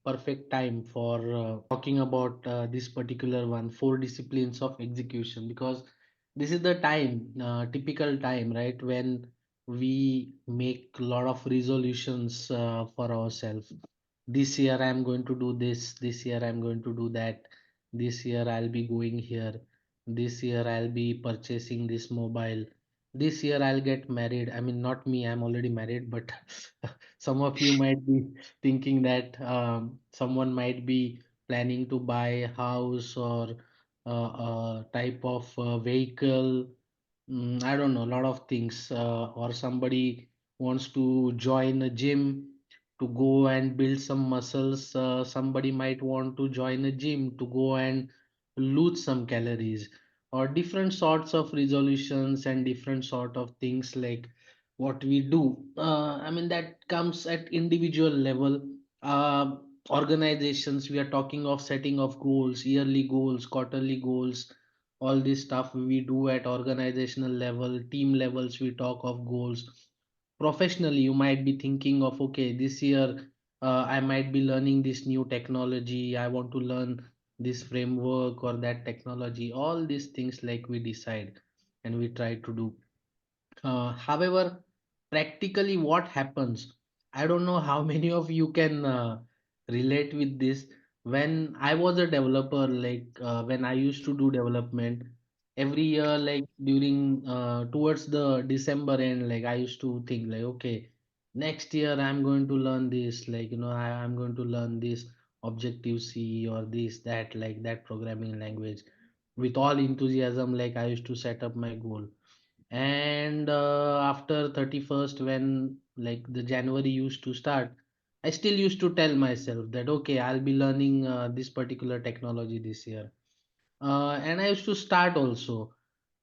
perfect time for talking about this particular one, four disciplines of execution, because this is the time, typical time, right, when we make a lot of resolutions for ourselves. This year I'm going to do this year I'm going to do that, this year I'll be going here, this year I'll be purchasing this mobile, this year I'll get married. I mean, not me, I'm already married, but some of you might be thinking that someone might be planning to buy a house or a type of vehicle. I don't know, a lot of things. Or somebody wants to join a gym to go and build some muscles. Somebody might want to join a gym to go and lose some calories, or different sorts of resolutions and different sort of things like what we do. I mean, that comes at individual level. Uh, Organizations, we are talking of setting of goals, yearly goals, quarterly goals, all this stuff we do at organizational level, team levels, we talk of goals. Professionally, you might be thinking of, okay, this year I might be learning this new technology, I want to learn this framework or that technology, all these things like we decide and we try to do. However, practically what happens, I don't know how many of you can relate with this. When I was a developer, like when I used to do development, every year, like during towards the December end, like I used to think like, okay, next year I'm going to learn this, like, I'm going to learn this Objective C or this, that, like that programming language. With all enthusiasm, like I used to set up my goal. And after 31st, when like the January used to start, I still used to tell myself that, okay, I'll be learning this particular technology this year. And I used to start also,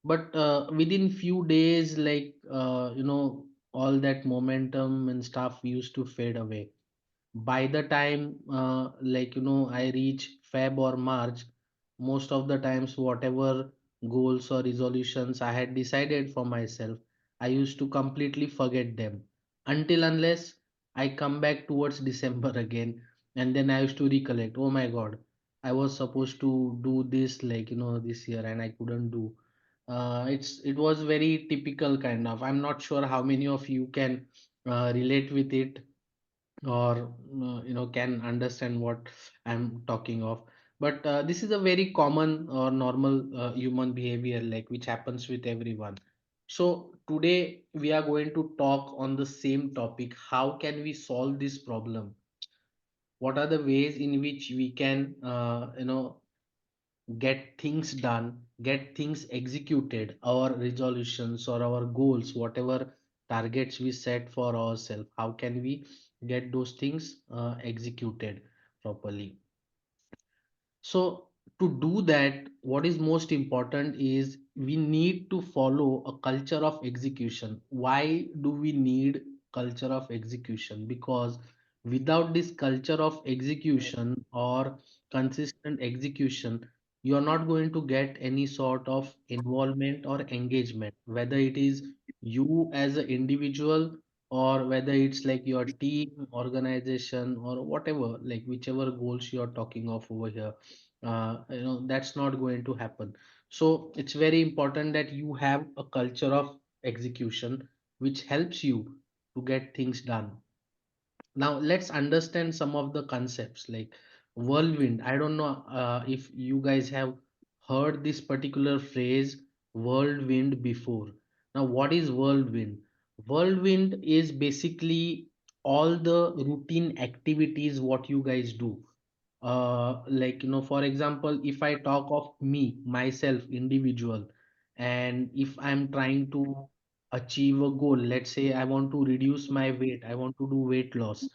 but within few days, like all that momentum and stuff used to fade away. By the time I reach Feb or March, most of the times whatever goals or resolutions I had decided for myself, I used to completely forget them, until unless I come back towards December again, and then I used to recollect, oh my god, I was supposed to do this, this year, and I couldn't do. It was very typical kind of. I'm not sure how many of you can relate with it, or can understand what I'm talking of. But this is a very common or normal human behavior, like which happens with everyone. So today we are going to talk on the same topic: how can we solve this problem, what are the ways in which we can get things done, get things executed, our resolutions or our goals, whatever targets we set for ourselves, how can we get those things executed properly. So, to do that, what is most important is we need to follow a culture of execution. Why do we need culture of execution? Because without this culture of execution or consistent execution, you are not going to get any sort of involvement or engagement, whether it is you as an individual or whether it's like your team, organization, or whatever, like whichever goals you are talking of over here. That's not going to happen. So it's very important that you have a culture of execution which helps you to get things done. Now let's understand some of the concepts like whirlwind. I don't know if you guys have heard this particular phrase whirlwind before. Now what is whirlwind? Whirlwind is basically all the routine activities what you guys do. For example, if I talk of me myself individual, and if I'm trying to achieve a goal, let's say I want to reduce my weight, I want to do weight loss,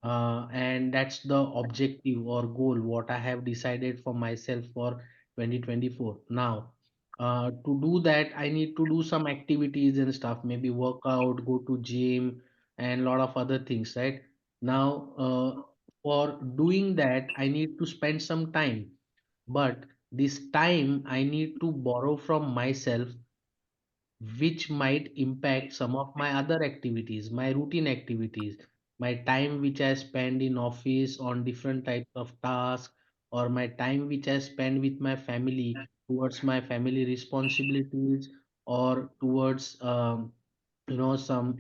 and that's the objective or goal what I have decided for myself for 2024. Now, to do that, I need to do some activities and stuff, maybe work out, go to gym, and a lot of other things, right? Now, for doing that, I need to spend some time, but this time I need to borrow from myself, which might impact some of my other activities, my routine activities. my time which I spend in office on different types of tasks, or my time which I spend with my family towards my family responsibilities, or towards some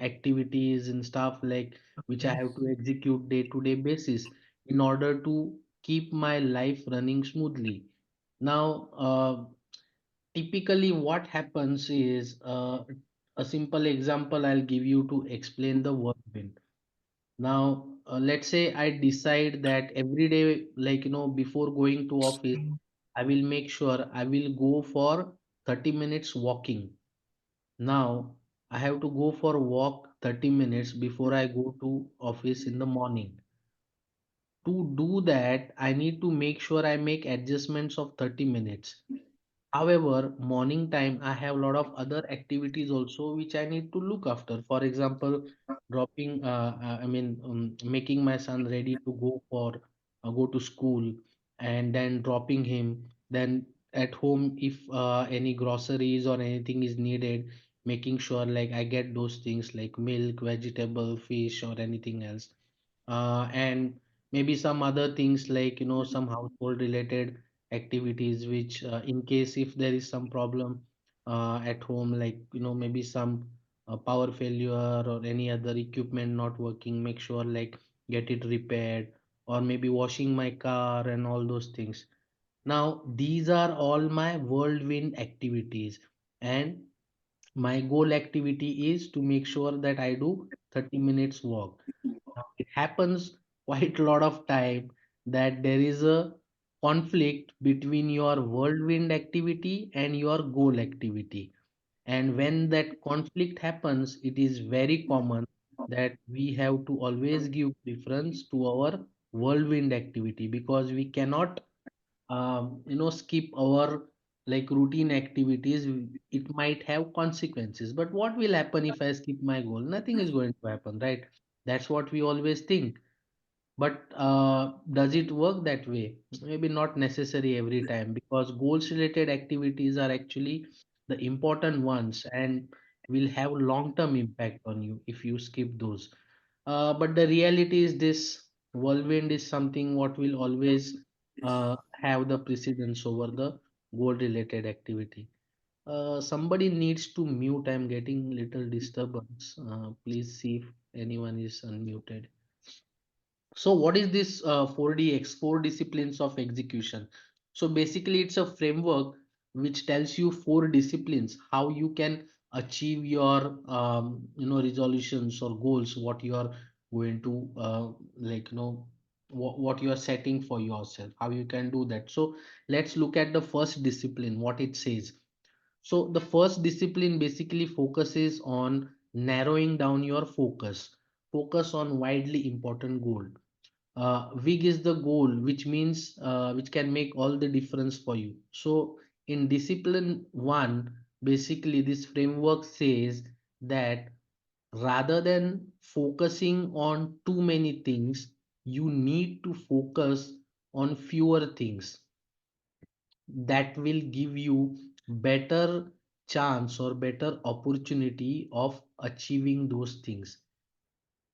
activities and stuff like which I have to execute day to day basis in order to keep my life running smoothly. Now, typically what happens is a simple example I'll give you to explain the whirlwind. Now, let's say I decide that every day, like, before going to office, I will make sure I will go for 30 minutes walking. Now, I have to go for a walk 30 minutes before I go to office in the morning. To do that, I need to make sure I make adjustments of 30 minutes. However, morning time, I have a lot of other activities also which I need to look after. For example, making my son ready to go to school, and then dropping him. Then at home, if any groceries or anything is needed, making sure like I get those things like milk, vegetable, fish, or anything else. And maybe some other things like some household related activities which in case if there is some problem at home, like maybe some power failure or any other equipment not working, make sure like get it repaired, or maybe washing my car and all those things. Now these are all my whirlwind activities, and my goal activity is to make sure that I do 30 minutes walk. Now, it happens quite a lot of time that there is a conflict between your whirlwind activity and your goal activity. And when that conflict happens, it is very common that we have to always give preference to our whirlwind activity, because we cannot skip our like routine activities. It might have consequences, but what will happen if I skip my goal? Nothing is going to happen, right? That's what we always think. But does it work that way? Maybe not necessary every time, because goals related activities are actually the important ones and will have long term impact on you if you skip those. But the reality is this: whirlwind is something what will always have the precedence over the goal related activity. Somebody needs to mute. I'm getting little disturbance. Please see if anyone is unmuted. So what is this 4DX, four disciplines of execution? So basically it's a framework which tells you four disciplines, how you can achieve your resolutions or goals, what you are going to what you are setting for yourself, how you can do that. So let's look at the first discipline, what it says. So the first discipline basically focuses on narrowing down your focus. Focus on widely important goal. Big is the goal, which means which can make all the difference for you. So in discipline one, basically this framework says that rather than focusing on too many things, you need to focus on fewer things that will give you better chance or better opportunity of achieving those things.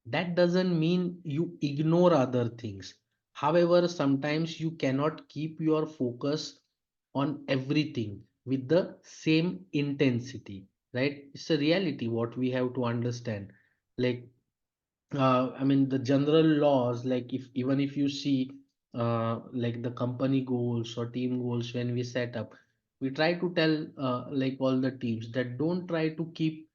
That doesn't mean you ignore other things. However, sometimes you cannot keep your focus on everything with the same intensity, right? It's a reality what we have to understand. Like the general laws, like if even if you see like the company goals or team goals, when we set up, we try to tell like all the teams that don't try to keep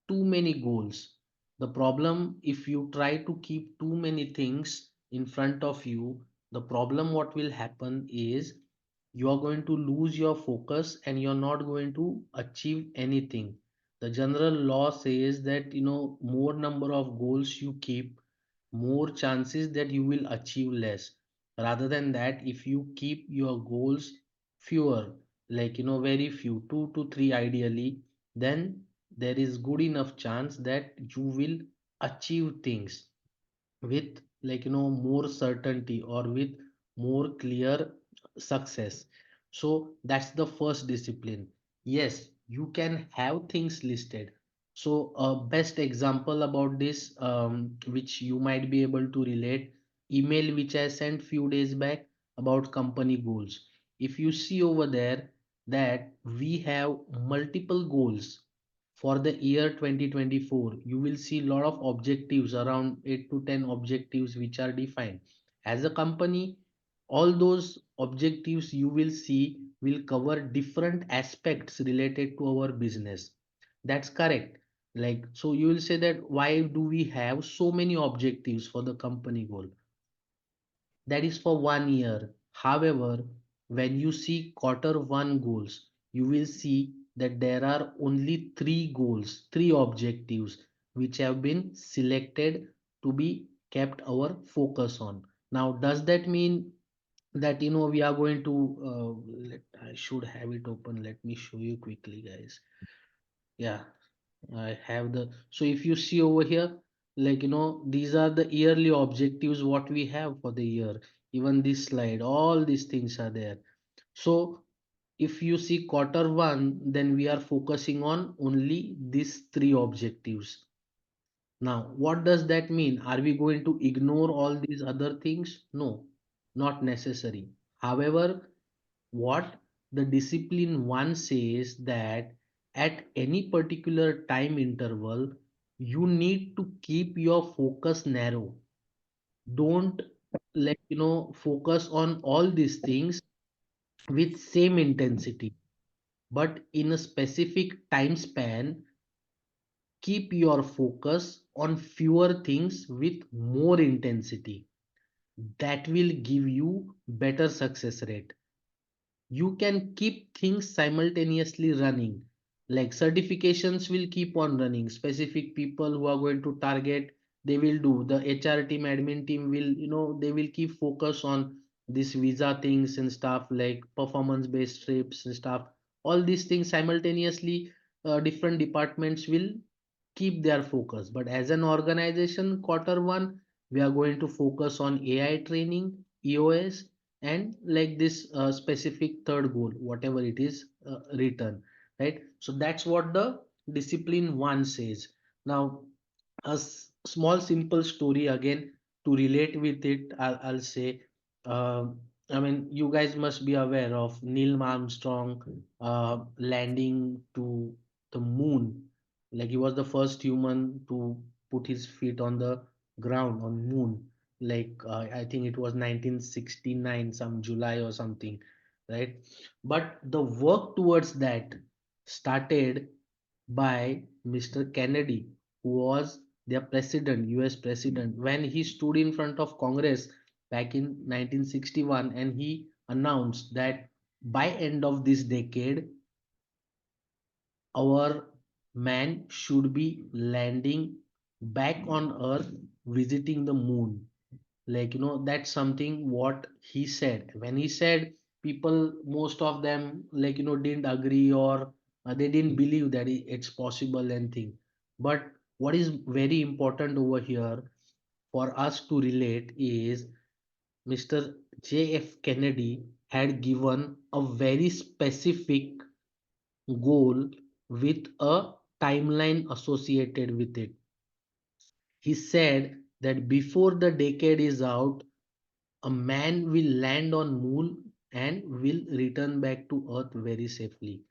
too many goals. The problem, if you try to keep too many things in front of you, the problem what will happen is you are going to lose your focus and you're not going to achieve anything. The general law says that more number of goals you keep, more chances that you will achieve less. Rather than that, if you keep your goals fewer, like very few, two to three ideally, then there is good enough chance that you will achieve things with more certainty or with more clear success. So that's the first discipline. Yes, you can have things listed. So, best example about this, which you might be able to relate, email which I sent few days back about company goals. If you see over there that we have multiple goals for the year 2024, you will see a lot of objectives, around 8 to 10 objectives which are defined. As a company, all those objectives you will see will cover different aspects related to our business. That's correct. Like, so you will say that why do we have so many objectives for the company goal? That is for 1 year. However, when you see quarter one goals, you will see that there are only three goals, three objectives which have been selected to be kept our focus on. Now, does that mean that we are going to I should have it open. Let me show you quickly, guys. Yeah, I have the, so if you see over here, like, these are the yearly objectives what we have for the year. Even this slide, all these things are there. So if you see quarter one, then we are focusing on only these three objectives. Now, what does that mean? Are we going to ignore all these other things? No, not necessary. However, what the discipline one says that at any particular time interval, you need to keep your focus narrow. Don't focus on all these things with same intensity, but in a specific time span, keep your focus on fewer things with more intensity. That will give you better success rate. You can keep things simultaneously running, like certifications will keep on running. Specific people who are going to target, they will do. The HR team, admin team will, they will keep focus on this visa things and stuff, like performance based trips and stuff. All these things simultaneously, different departments will keep their focus. But as an organization, quarter one, we are going to focus on AI training, EOS, and like this specific third goal, whatever it is, return, right? So that's what the discipline one says. Now, a small simple story again to relate with it. I'll say, uh, I mean, you guys must be aware of Neil Armstrong landing to the moon. Like, he was the first human to put his feet on the ground on moon. Like, I think it was 1969, some July or something, right? But the work towards that started by Mr. Kennedy, who was their president, US president, when he stood in front of Congress back in 1961, and he announced that by end of this decade, our man should be landing back on Earth, visiting the moon. Like, that's something what he said. When he said, people, most of them, like, didn't agree, or they didn't believe that it's possible and thing. But what is very important over here for us to relate is Mr. JF Kennedy had given a very specific goal with a timeline associated with it. He said that before the decade is out, a man will land on moon and will return back to earth very safely.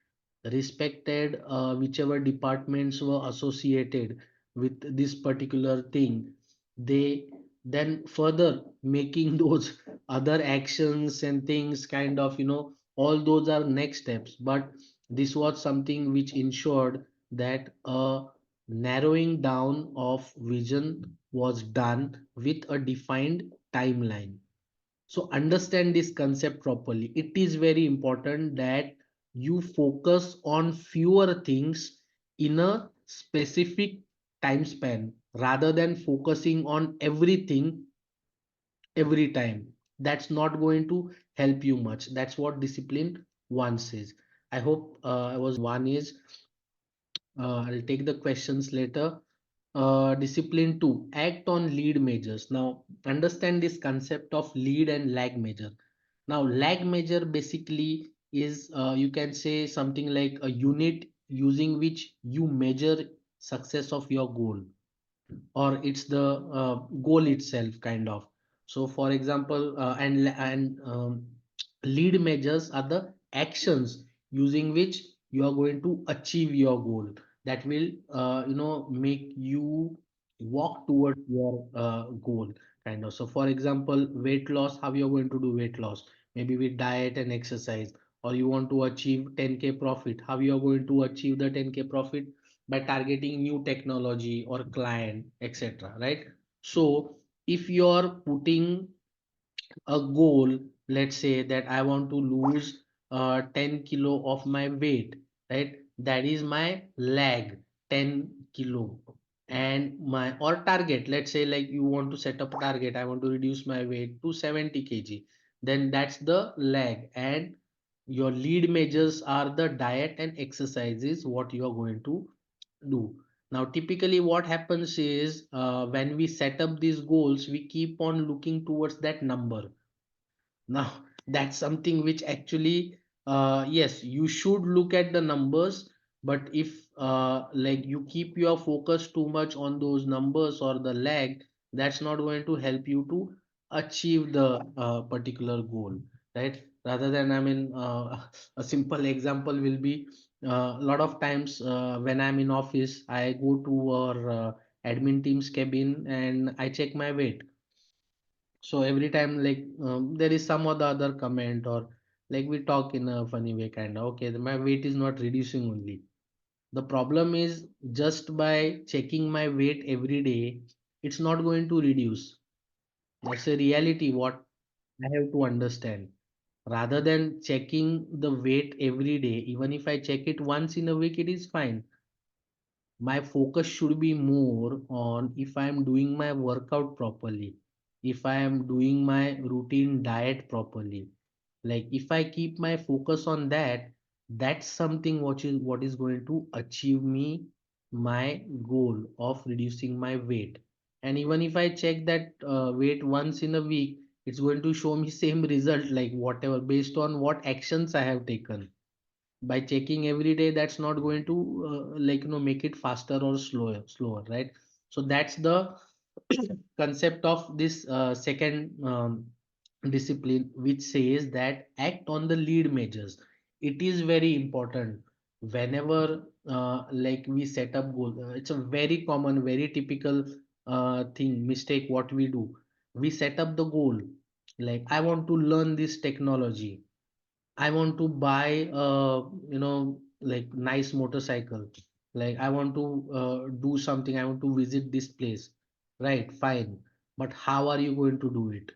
Respected whichever departments were associated with this particular thing, they then further making those other actions and things, kind of, all those are next steps. But this was something which ensured that a narrowing down of vision was done with a defined timeline. So understand this concept properly. It is very important that you focus on fewer things in a specific time span rather than focusing on everything every time. That's not going to help you much. That's what discipline one says. I hope I was one is, I'll take the questions later. Discipline two, act on lead measures. Now, understand this concept of lead and lag measure. Now, lag measure basically is, you can say something like a unit using which you measure. success of your goal, or it's the goal itself kind of. So for example, lead measures are the actions using which you are going to achieve your goal, that will make you walk towards your goal kind of. So for example, weight loss, how you're going to do weight loss, maybe with diet and exercise. Or you want to achieve 10k profit, how you are going to achieve the 10k profit, by targeting new technology or client, etc., right? So if you're putting a goal, let's say that I want to lose 10 kilo of my weight, right? That is my lag, 10 kilo. And my or target, let's say like you want to set up a target, I want to reduce my weight to 70 kg, then that's the lag. And your lead measures are the diet and exercises what you are going to do. Now, typically, what happens is when we set up these goals, we keep on looking towards that number. Now, that's something which actually, yes, you should look at the numbers, but if like you keep your focus too much on those numbers or the lag, that's not going to help you to achieve the particular goal, right? Rather than, I mean, a simple example will be a lot of times when I'm in office, I go to our admin team's cabin and I check my weight. So every time like there is some or the other comment, or like we talk in a funny way kind of, okay, my weight is not reducing only. The problem is, just by checking my weight every day, it's not going to reduce. That's a reality what I have to understand. Rather than checking the weight every day, even if I check it once in a week, it is fine. My focus should be more on if I am doing my workout properly, if I am doing my routine diet properly. Like if I keep my focus on that, that's something what is going to achieve me my goal of reducing my weight. And even if I check that weight once in a week, it's going to show me same result, like whatever, based on what actions I have taken. By checking every day, that's not going to make it faster or slower, right? So that's the concept of this second discipline, which says that act on the lead measures. It is very important whenever like we set up goal. It's a very common, very typical thing mistake what we do. We set up the goal, like I want to learn this technology, I want to buy like nice motorcycle. Like I want to do something. I want to visit this place. Right, fine. But how are you going to do it?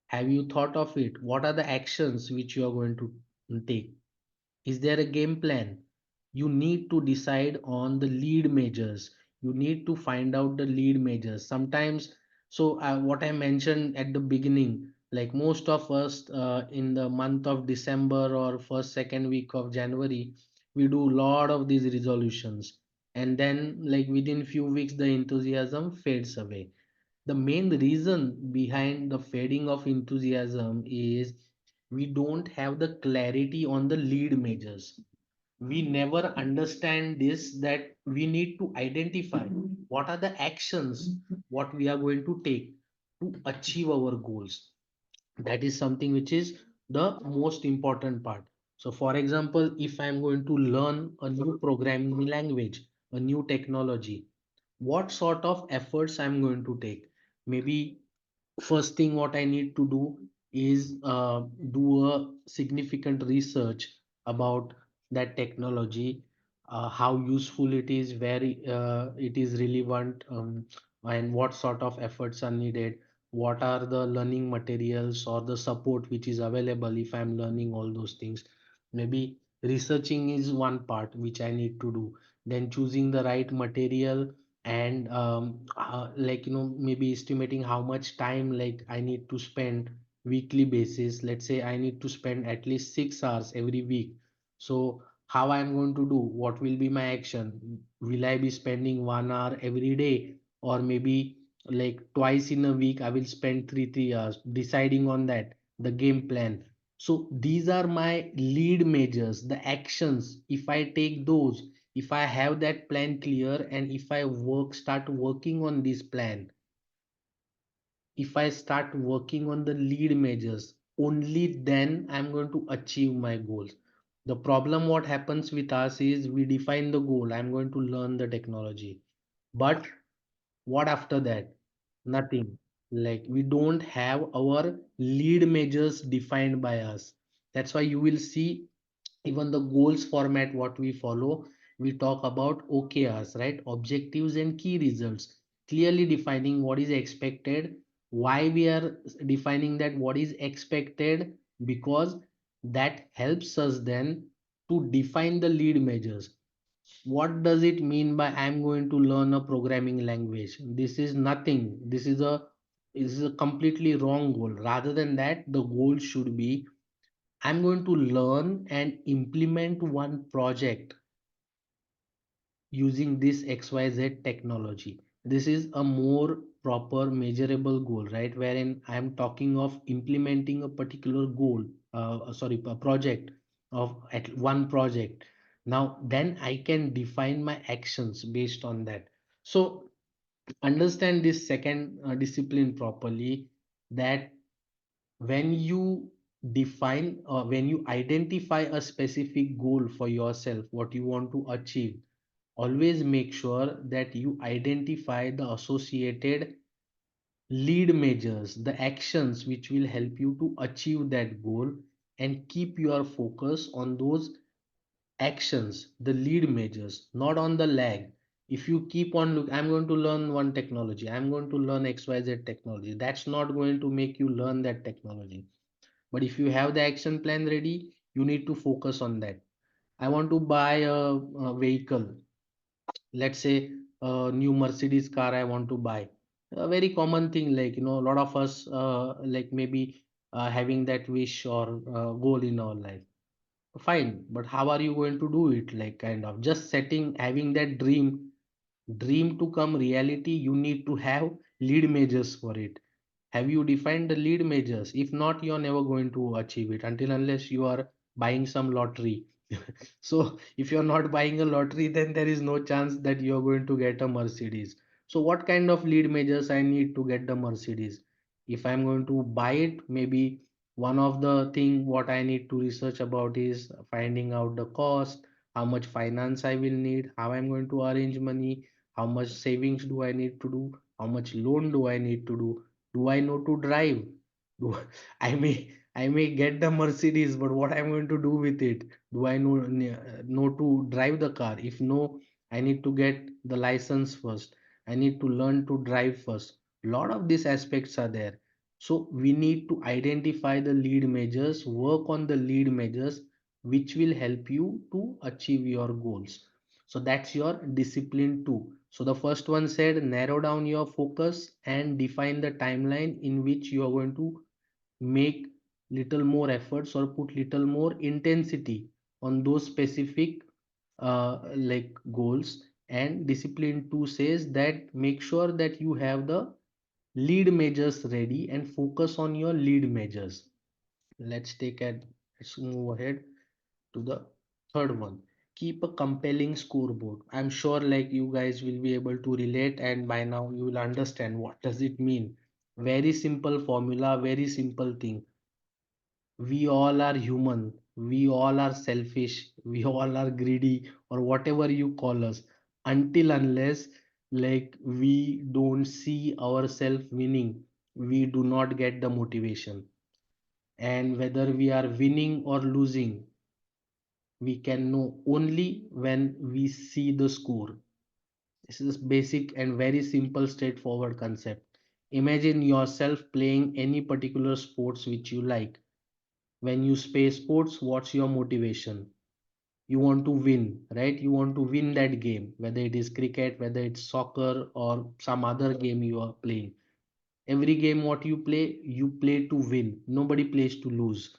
Have you thought of it? What are the actions which you are going to take? Is there a game plan? You need to decide on the lead measures. You need to find out the lead measures. Sometimes, so what I mentioned at the beginning, like most of us in the month of December or first, second week of January, we do a lot of these resolutions. And then, like within few weeks, the enthusiasm fades away. The main reason behind the fading of enthusiasm is we don't have the clarity on the lead measures. We never understand this, that we need to identify what are the actions what we are going to take to achieve our goals. That is something which is the most important part. So for example, if I'm going to learn a new programming language, a new technology, what sort of efforts I'm going to take? Maybe first thing what I need to do is do a significant research about that technology, how useful it is, where it is relevant, and what sort of efforts are needed, what are the learning materials or the support which is available if I'm learning all those things. Maybe researching is one part which I need to do. Then choosing the right material, and maybe estimating how much time like I need to spend weekly basis. Let's say I need to spend at least 6 hours every week. So how I'm going to do, what will be my action? Will I be spending 1 hour every day, or maybe like twice in a week I will spend three hours deciding on that, the game plan. So these are my lead measures, the actions. If I take those, If I have that plan clear, and if I start working on this plan, if I start working on the lead measures, only then I'm going to achieve my goals. The problem what happens with us is we define the goal. I'm going to learn the technology. But what after that? Nothing. Like we don't have our lead measures defined by us. That's why you will see even the goals format what we follow, we talk about OKRs, right? Objectives and key results, clearly defining what is expected. Why we are defining that what is expected? Because that helps us then to define the lead measures. What does it mean by I'm going to learn a programming language? This is nothing. This is a completely wrong goal. Rather than that, the goal should be I'm going to learn and implement one project using this XYZ technology. This is a more proper measurable goal, right? Wherein I'm talking of implementing a particular goal, sorry, a project of at one project. Now, then I can define my actions based on that. So, understand this second discipline properly, that when you define or when you identify a specific goal for yourself, what you want to achieve, always make sure that you identify the associated lead measures, the actions which will help you to achieve that goal, and keep your focus on those actions, the lead measures, not on the lag. If you keep on look, I'm going to learn one technology, I'm going to learn XYZ technology, that's not going to make you learn that technology. But if you have the action plan ready, you need to focus on that. I want to buy a vehicle. Let's say a new Mercedes car I want to buy. A very common thing, like a lot of us like maybe having that wish or goal in our life. Fine, but how are you going to do it? Like kind of just setting, having that dream to come reality, you need to have lead measures for it. Have you defined the lead measures? If not, you're never going to achieve it until unless you are buying some lottery. So if you're not buying a lottery, then there is no chance that you're going to get a Mercedes. So what kind of lead measures I need to get the Mercedes? If I'm going to buy it, maybe one of the thing what I need to research about is finding out the cost, how much finance I will need, how I'm going to arrange money, how much savings do I need to do, how much loan do I need to do I know to drive? Do I may get the Mercedes, but what I'm going to do with it? Do I know to drive the car? If no, I need to get the license first. I need to learn to drive first. A lot of these aspects are there. So we need to identify the lead measures, work on the lead measures, which will help you to achieve your goals. So that's your discipline two. So the first one said narrow down your focus and define the timeline in which you are going to make little more efforts or put little more intensity on those specific like goals. And discipline 2 says that make sure that you have the lead measures ready and focus on your lead measures. Let's move ahead to the third one. Keep a compelling scoreboard. I'm sure like you guys will be able to relate, and by now you will understand what does it mean. Very simple formula, very simple thing. We all are human, we all are selfish, we all are greedy, or whatever you call us, until unless like we don't see ourselves winning, we do not get the motivation. And whether we are winning or losing, we can know only when we see the score. This is basic and very simple straightforward concept. Imagine yourself playing any particular sports which you like. When you play sports, what's your motivation? You want to win, right? You want to win that game, whether it is cricket, whether it's soccer, or some other game you are playing. Every game what you play to win. Nobody plays to lose.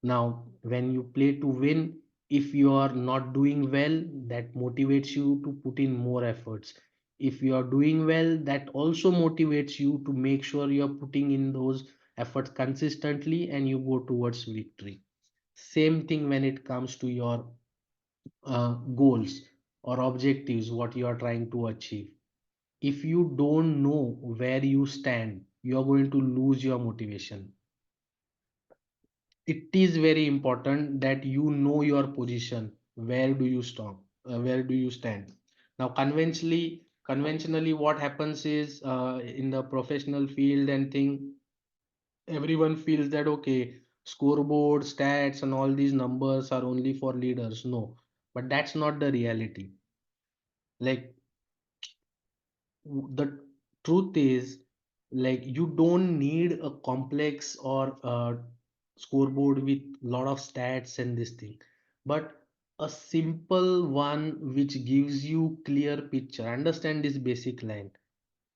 Now, when you play to win, if you are not doing well, that motivates you to put in more efforts. If you are doing well, that also motivates you to make sure you are putting in those efforts consistently and you go towards victory. Same thing when it comes to your goals. or objectives, what you are trying to achieve. If you don't know where you stand, you are going to lose your motivation. It is very important that you know your position. Where do you stop? Where do you stand? Now, conventionally, what happens is in the professional field and thing, everyone feels that okay, scoreboard, stats, and all these numbers are only for leaders. No, but that's not the reality. Like the truth is, like you don't need a complex or scoreboard with lot of stats and this thing, but a simple one which gives you clear picture. Understand this basic line: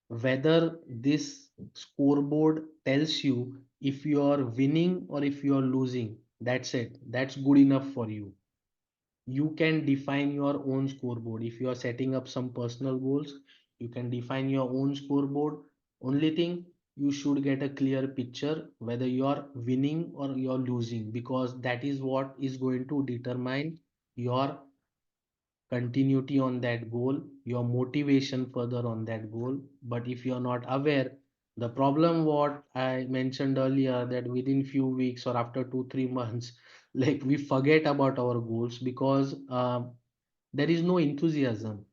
whether this scoreboard tells you if you are winning or if you are losing, that's it, that's good enough for you. You can define your own scoreboard. If you are setting up some personal goals, you can define your own scoreboard. Only thing, you should get a clear picture whether you are winning or you are losing, because that is what is going to determine your continuity on that goal, your motivation further on that goal. But if you are not aware, the problem what I mentioned earlier, that within few weeks or after 2 3 months, like we forget about our goals because there is no enthusiasm.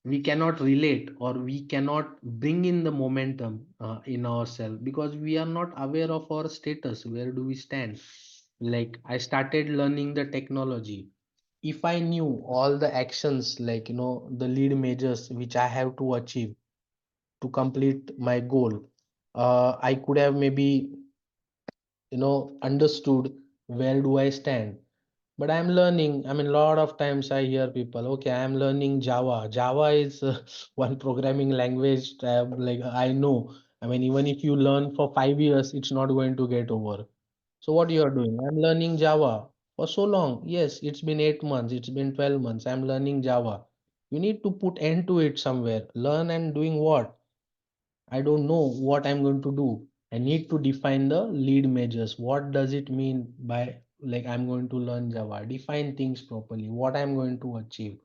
We cannot relate or we cannot bring in the momentum in ourselves because we are not aware of our status. Where do we stand? Like I started learning the technology. If I knew all the actions, like the lead measures which I have to achieve to complete my goal, I could have maybe understood where do I stand. But I'm learning. I mean, a lot of times I hear people, okay, I'm learning Java. Java is one programming language like I know. I mean, even if you learn for 5 years, it's not going to get over. So what you are doing? I'm learning Java for so long. Yes, it's been 8 months, it's been 12 months. I'm learning Java. You need to put end to it somewhere. Learn and doing what? I don't know what I'm going to do. I need to define the lead measures. What does it mean by like I'm going to learn Java? Define things properly. What I'm going to achieve.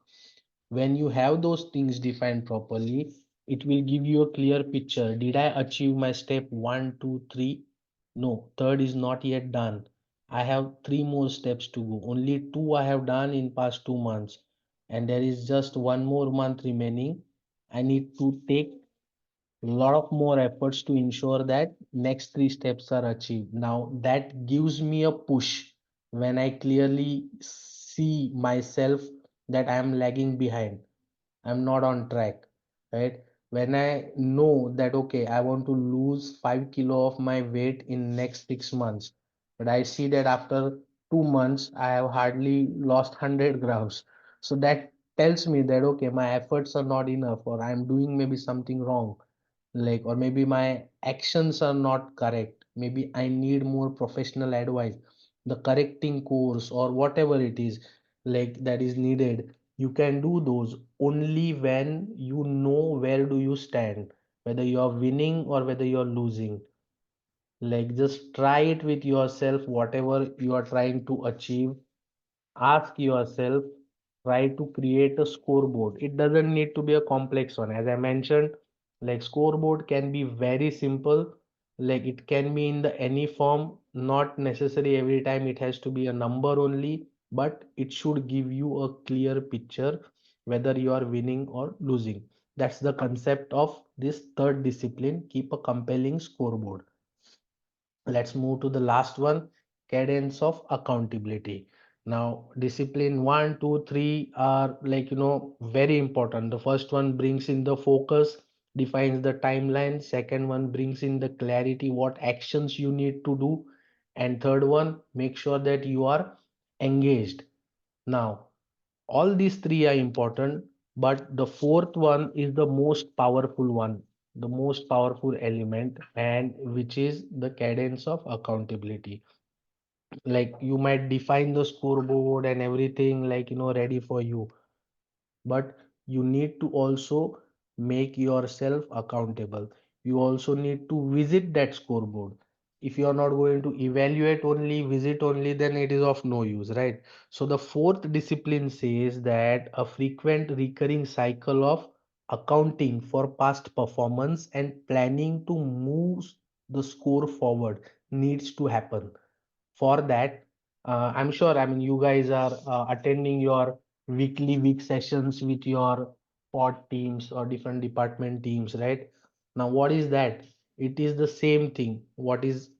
When you have those things defined properly, it will give you a clear picture. Did I achieve my step one, two, three? No, third is not yet done. I have three more steps to go. Only two I have done in past 2 months, and there is just one more month remaining. I need to take a lot of more efforts to ensure that next three steps are achieved. Now that gives me a push when I clearly see myself that I am lagging behind. I'm not on track, right? When I know that okay, I want to lose 5 kilo of my weight in next 6 months, but I see that after 2 months I have hardly lost 100 grams. So that tells me that okay, my efforts are not enough, or I'm doing maybe something wrong, like, or maybe my actions are not correct. Maybe I need more professional advice, the correcting course or whatever it is like that is needed. You can do those only when you know where do you stand, whether you are winning or whether you are losing. Like just try it with yourself, whatever you are trying to achieve. Ask yourself, try to create a scoreboard. It doesn't need to be a complex one. As I mentioned, like scoreboard can be very simple. Like it can be in the any form, not necessary every time it has to be a number only, but it should give you a clear picture whether you are winning or losing. That's the concept of this third discipline: keep a compelling scoreboard. Let's move to the last one: cadence of accountability. Now discipline one, two, three are like very important. The first one brings in the focus, defines the timeline. Second one brings in the clarity, what actions you need to do. And third one, make sure that you are engaged. Now all these three are important, but the fourth one is the most powerful one, the most powerful element, and which is the cadence of accountability. Like you might define the scoreboard and everything, like ready for you, but you need to also make yourself accountable. You also need to visit that scoreboard. If you are not going to evaluate only, visit only, then it is of no use, right? So the fourth discipline says that a frequent recurring cycle of accounting for past performance and planning to move the score forward needs to happen. For that, I'm sure, I mean, you guys are attending your week sessions with your pod teams or different department teams, right? Now, what is that? It is the same thing. What is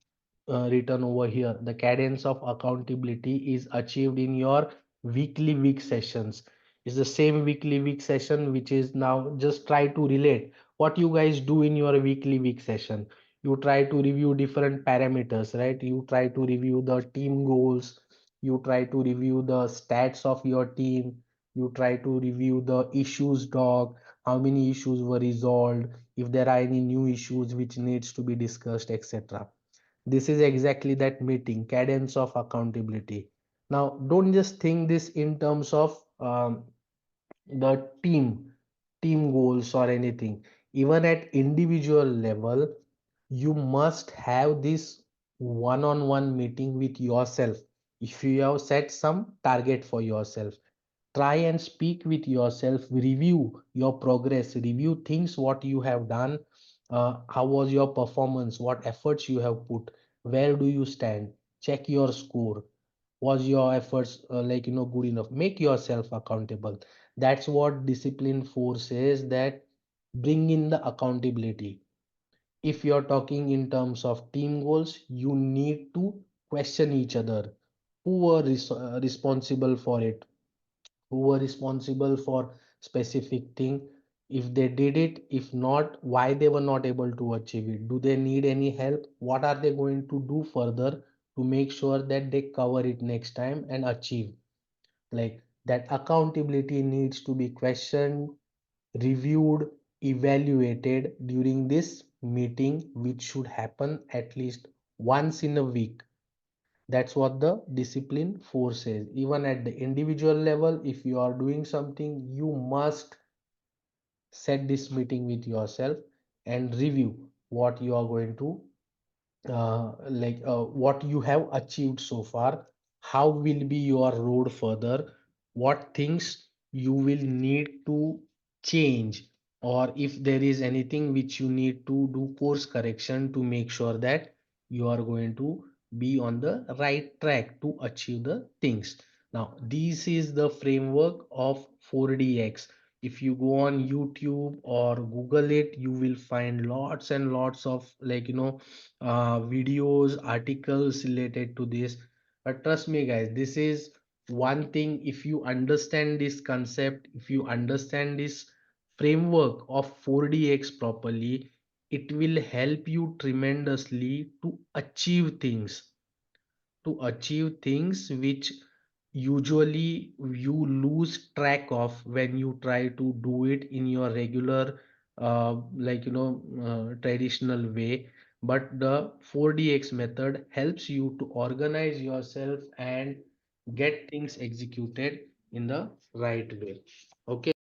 written over here? The cadence of accountability is achieved in your week sessions. It's the same week session, which is now just try to relate what you guys do in your week session. You try to review different parameters, right? You try to review the team goals, you try to review the stats of your team, you try to review the issues doc, how many issues were resolved, if there are any new issues which needs to be discussed, etc. This is exactly that meeting, cadence of accountability. Now don't just think this in terms of the team goals or anything. Even at individual level, you must have this one-on-one meeting with yourself. If you have set some target for yourself, try and speak with yourself, review your progress, review things what you have done, how was your performance, what efforts you have put, where do you stand, check your score, was your efforts good enough, make yourself accountable. That's what discipline forces, that bring in the accountability. If you're talking in terms of team goals, you need to question each other, who were responsible for it, who were responsible for specific thing, if they did it, if not, why they were not able to achieve it, do they need any help, what are they going to do further to make sure that they cover it next time and achieve. Like that accountability needs to be questioned, reviewed, evaluated during this meeting, which should happen at least once in a week. That's what the discipline forces. Even at the individual level, if you are doing something, you must set this meeting with yourself and review what you are going to what you have achieved so far, how will be your road further, what things you will need to change, or if there is anything which you need to do course correction to make sure that you are going to be on the right track to achieve the things. Now, this is the framework of 4DX. If you go on YouTube or Google it, you will find lots and lots of videos, articles related to this. But trust me, guys, this is one thing. If you understand this concept, if you understand this framework of 4DX properly, it will help you tremendously to achieve things which usually you lose track of when you try to do it in your regular traditional way. But the 4DX method helps you to organize yourself and get things executed in the right way. Okay.